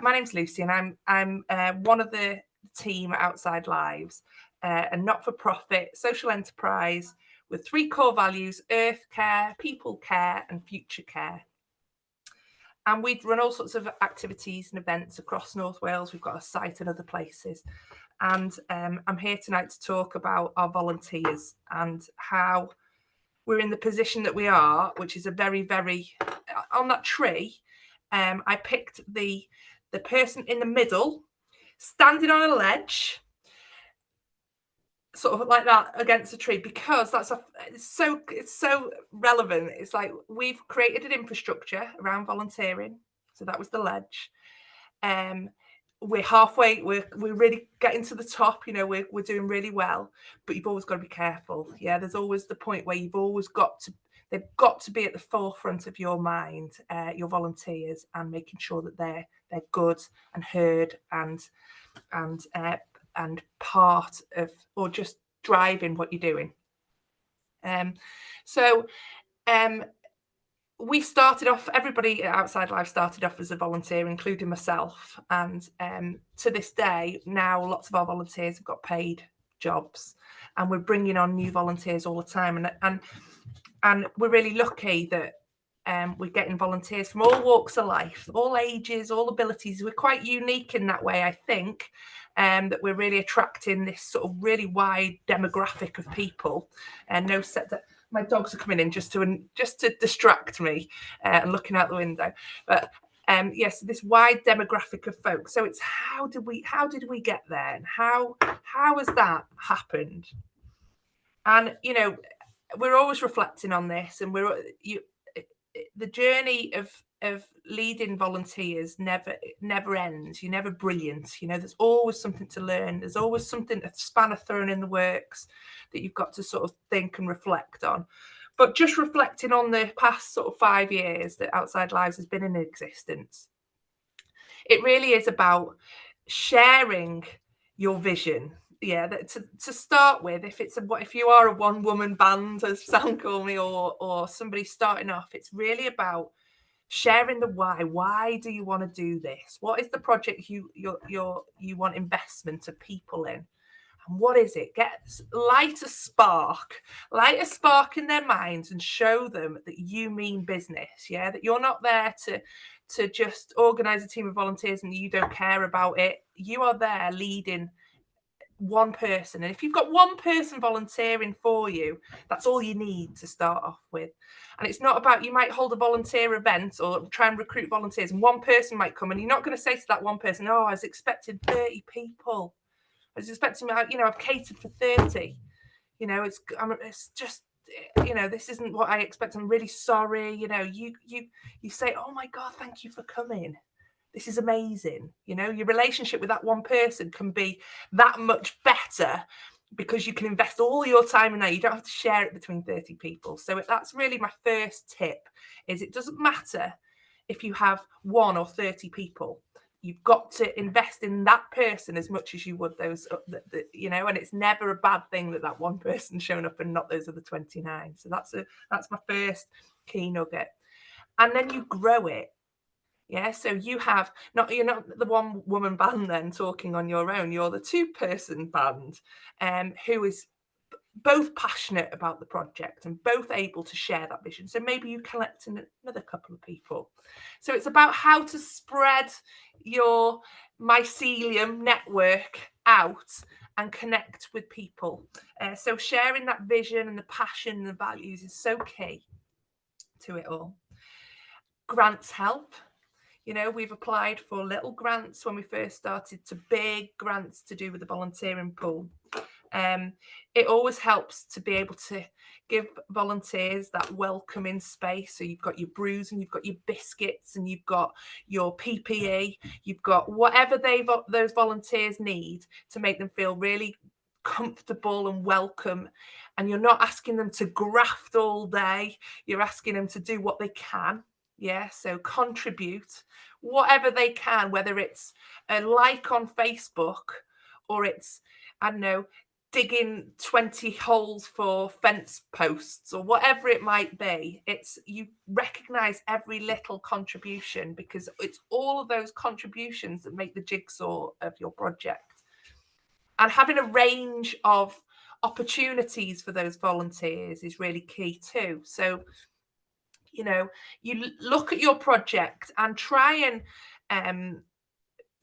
my name's Lucy, and I'm one of the team at Outside Lives, a not-for-profit social enterprise with 3 core values: earth care, people care, and future care. And we run all sorts of activities and events across North Wales. We've got a site in other places. And I'm here tonight to talk about our volunteers and how we're in the position that we are, which is a very, very, on that tree, I picked the person in the middle, standing on a ledge, sort of like that against a tree, because it's so relevant. It's like we've created an infrastructure around volunteering. So that was the ledge. We're halfway, we're really getting to the top, we're doing really well, but you've always got to be careful. Yeah, there's always the point where they've got to be at the forefront of your mind, your volunteers, and making sure that they're good and heard and part of, or just driving what you're doing. We started off, everybody at Outside Life started off as a volunteer, including myself. And to this day, now lots of our volunteers have got paid jobs, and we're bringing on new volunteers all the time. And we're really lucky that we're getting volunteers from all walks of life, all ages, all abilities. We're quite unique in that way, I think, that we're really attracting this sort of really wide demographic of people. And my dogs are coming in just to distract me and looking out the window. But yes, this wide demographic of folks. So it's how did we get there, and how has that happened? And we're always reflecting on this, and the journey of leading volunteers never ends. You're never brilliant. There's always something to learn. There's always something, a spanner thrown in the works that you've got to sort of think and reflect on. But just reflecting on the past sort of 5 years that Outside Lives has been in existence, it really is about sharing your vision. Yeah, to start with, if you are a one-woman band, as some call me, or somebody starting off, it's really about sharing the why. Why do you want to do this? What is the project you want investment of people in? And what is it? Light a spark in their minds, and show them that you mean business. Yeah, that you're not there to just organize a team of volunteers and you don't care about it. You are there leading one person, and if you've got one person volunteering for you, that's all you need to start off with. And it's not about, you might hold a volunteer event or try and recruit volunteers, and one person might come, and you're not going to say to that one person, I was expecting 30 people. I was expecting, I've catered for 30. It's just, this isn't what I expect. I'm really sorry. You say, oh my God, thank you for coming. This is amazing. Your relationship with that one person can be that much better because you can invest all your time in that. You don't have to share it between 30 people. So that's really my first tip, is it doesn't matter if you have 1 or 30 people. You've got to invest in that person as much as you would those, and it's never a bad thing that one person's shown up and not those other 29. So that's my first key nugget. And then you grow it. Yeah, so you're not the one woman band then talking on your own. You're the 2-person band who is both passionate about the project and both able to share that vision. So maybe you collect another couple of people. So it's about how to spread your mycelium network out and connect with people. So sharing that vision and the passion and the values is so key to it all. Grants help. We've applied for little grants when we first started to big grants to do with the volunteering pool. It always helps to be able to give volunteers that welcoming space. So you've got your brews, and you've got your biscuits, and you've got your PPE, you've got whatever those volunteers need to make them feel really comfortable and welcome. And you're not asking them to graft all day. You're asking them to do what they can. Yeah, so contribute whatever they can, whether it's a like on Facebook or it's, digging 20 holes for fence posts or whatever it might be. It's, you recognize every little contribution, because it's all of those contributions that make the jigsaw of your project. And having a range of opportunities for those volunteers is really key too. So, you know, you look at your project and try and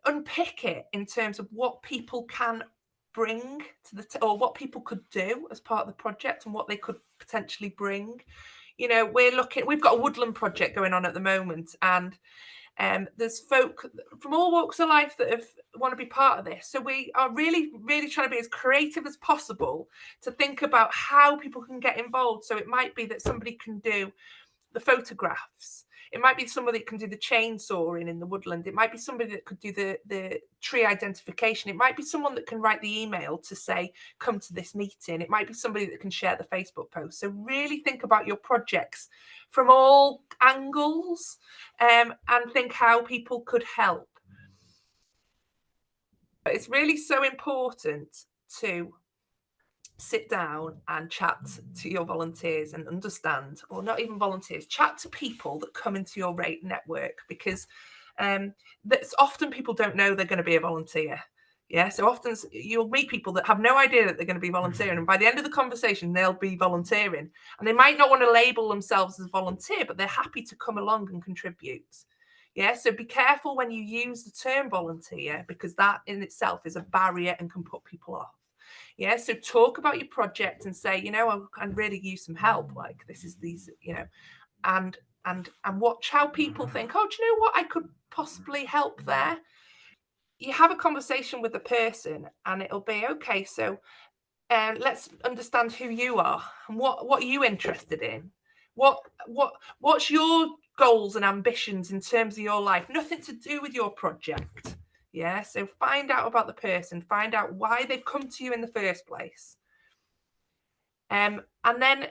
unpick it in terms of what people can bring to the or what people could do as part of the project and what they could potentially bring. You know, we've got a woodland project going on at the moment, and there's folk from all walks of life that want to be part of this. So we are really trying to be as creative as possible to think about how people can get involved. So it might be that somebody can do the photographs. It might be somebody that can do the chainsawing in the woodland. It might be somebody that could do the tree identification. It might be someone that can write the email to say, come to this meeting. It might be somebody that can share the Facebook post. So really think about your projects from all angles, and think how people could help. But it's really so important to sit down and chat to your volunteers and understand, or not even volunteers, chat to people that come into your rate network, because that's often people don't know they're going to be a volunteer. Yeah, so often you'll meet people that have no idea that they're going to be volunteering, and by the end of the conversation they'll be volunteering, and they might not want to label themselves as volunteer, but they're happy to come along and contribute. Yeah, so be careful when you use the term volunteer, because that in itself is a barrier and can put people off. Yeah, so talk about your project and say, you know, I really use some help. Like this is these, you know, and watch how people think, oh, do you know what? I could possibly help there. You have a conversation with the person and it'll be, okay, so let's understand who you are and what are you interested in? What's your goals and ambitions in terms of your life? Nothing to do with your project. Yeah, so find out about the person, find out why they've come to you in the first place. And then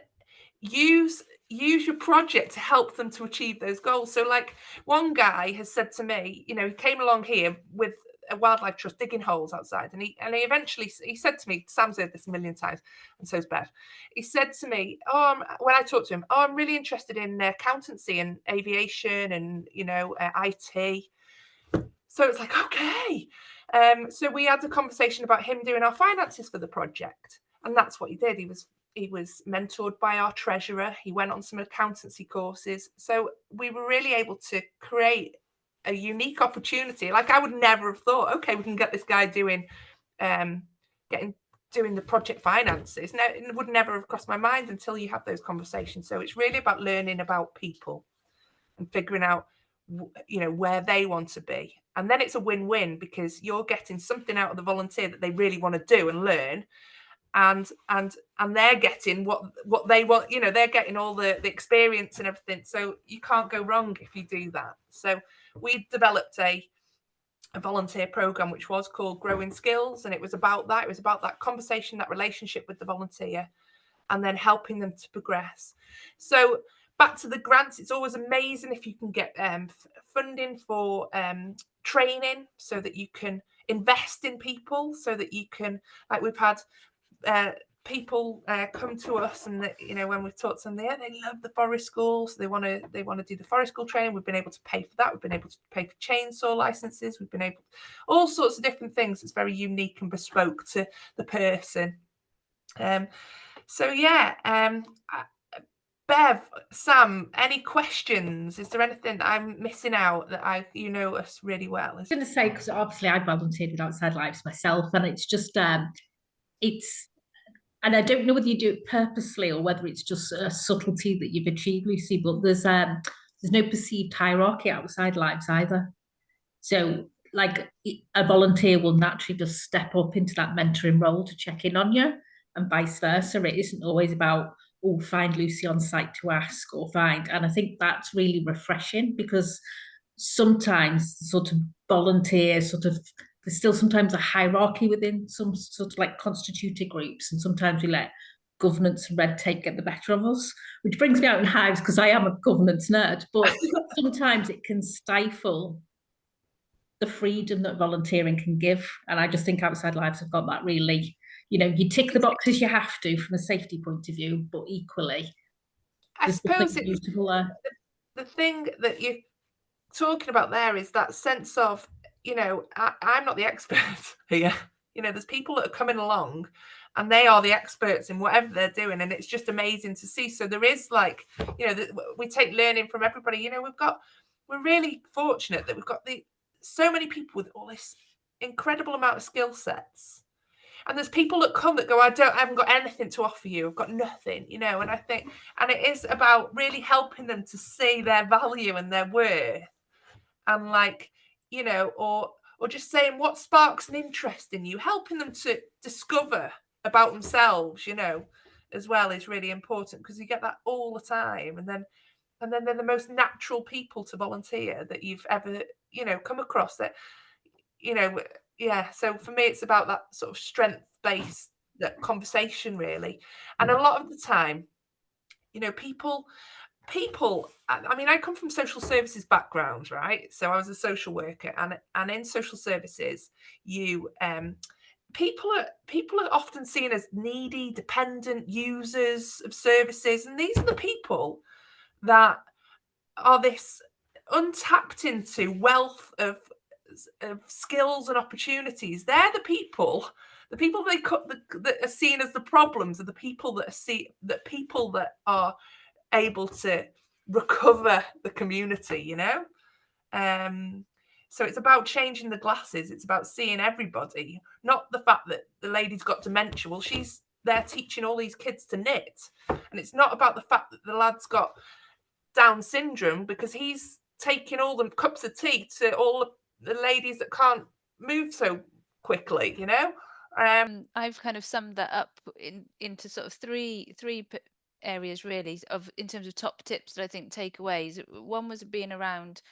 use your project to help them to achieve those goals. So like one guy has said to me, you know, he came along here with a wildlife trust digging holes outside, and he eventually said to me, Sam's heard this a million times and so's Bev, he said to me, when I talked to him, I'm really interested in accountancy and aviation and, you know, IT. So it's like, okay. So we had a conversation about him doing our finances for the project, and that's what he did. He was mentored by our treasurer. He went on some accountancy courses. So we were really able to create a unique opportunity. Like I would never have thought, okay, we can get this guy doing the project finances. No, it would never have crossed my mind until you have those conversations. So it's really about learning about people and figuring out, you know, where they want to be. And then it's a win-win, because you're getting something out of the volunteer that they really want to do and learn, and they're getting what they want. You know, they're getting all the experience and everything. So you can't go wrong if you do that. So we developed a volunteer program which was called Growing Skills, and it was about that. It was about that conversation, that relationship with the volunteer, and then helping them to progress. So back to the grants, it's always amazing if you can get funding for training, so that you can invest in people, so that you can, like we've had people come to us, and that, you know, when we've taught them there, they love the forest school, so they want to do the forest school training. We've been able to pay for that. We've been able to pay for chainsaw licenses. We've been able all sorts of different things. It's very unique and bespoke to the person. So yeah, Bev, Sam, any questions? Is there anything that I'm missing out that you know us really well? I was going to say, because obviously I volunteered with Outside Lives myself, and it's just and I don't know whether you do it purposely or whether it's just a subtlety that you've achieved, Lucy, but there's no perceived hierarchy Outside Lives either. So like a volunteer will naturally just step up into that mentoring role to check in on you, and vice versa. It isn't always about, oh, find Lucy on site to ask or find. And I think that's really refreshing, because sometimes sort of volunteers there's still sometimes a hierarchy within some sort of like constituted groups, and sometimes we let governance and red tape get the better of us, which brings me out in hives because I am a governance nerd, but sometimes it can stifle the freedom that volunteering can give. And I just think Outside Lives have got that really, you know, you tick the boxes you have to from a safety point of view, but equally I there's suppose something it's beautiful there. the thing that you're talking about there is that sense of, I'm not the expert here. There's people that are coming along and they are the experts in whatever they're doing. And it's just amazing to see. So there is like, we take learning from everybody. We're really fortunate that we've got so many people with all this incredible amount of skill sets. And there's people that come that go, I haven't got anything to offer you. I've got nothing, and I think, and it is about really helping them to see their value and their worth. And like, or just saying what sparks an interest in you, helping them to discover about themselves, as well is really important, because you get that all the time. And then they're the most natural people to volunteer that you've ever, come across. That you know yeah, so for me it's about that sort of strength based that conversation really. And a lot of the time, people I mean, I come from social services background, right? So I was a social worker, and in social services, you people are often seen as needy, dependent users of services, and these are the people that are this untapped into wealth of skills and opportunities. They're the people that are seen as the problems are the people that are able to recover the community, so it's about changing the glasses. It's about seeing everybody, not the fact that the lady's got dementia. Well, she's there teaching all these kids to knit, and it's not about the fact that the lad's got Down syndrome, because he's taking all the cups of tea to all the ladies that can't move so quickly, I've kind of summed that up into sort of areas really of in terms of top tips that I think takeaways. One was being around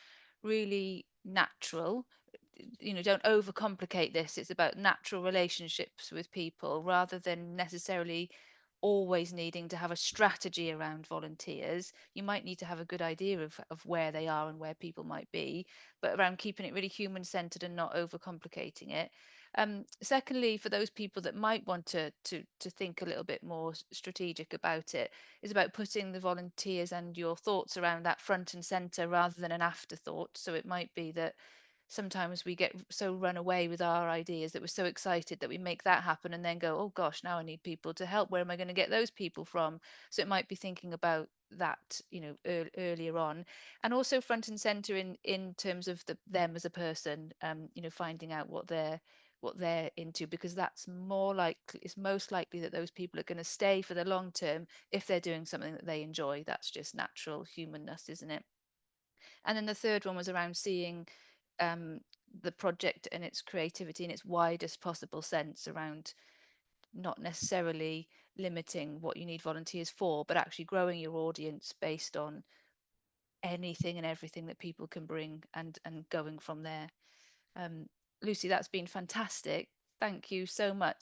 really natural. Don't overcomplicate this. It's about natural relationships with people rather than necessarily always needing to have a strategy around volunteers. You might need to have a good idea of where they are and where people might be, but around keeping it really human centered and not overcomplicating it. Secondly, for those people that might want to think a little bit more strategic about it, is about putting the volunteers and your thoughts around that front and center rather than an afterthought. So it might be that sometimes we get so run away with our ideas that we're so excited that we make that happen and then go, oh gosh, now I need people to help. Where am I going to get those people from? So it might be thinking about that, earlier on, and also front and center in terms of them as a person. Finding out what they're into, because it's most likely that those people are going to stay for the long term if they're doing something that they enjoy. That's just natural humanness, isn't it? And then the third one was around seeing um, the project and its creativity in its widest possible sense, around not necessarily limiting what you need volunteers for, but actually growing your audience based on anything and everything that people can bring, and going from there. um, Lucy, that's been fantastic. Thank you so much.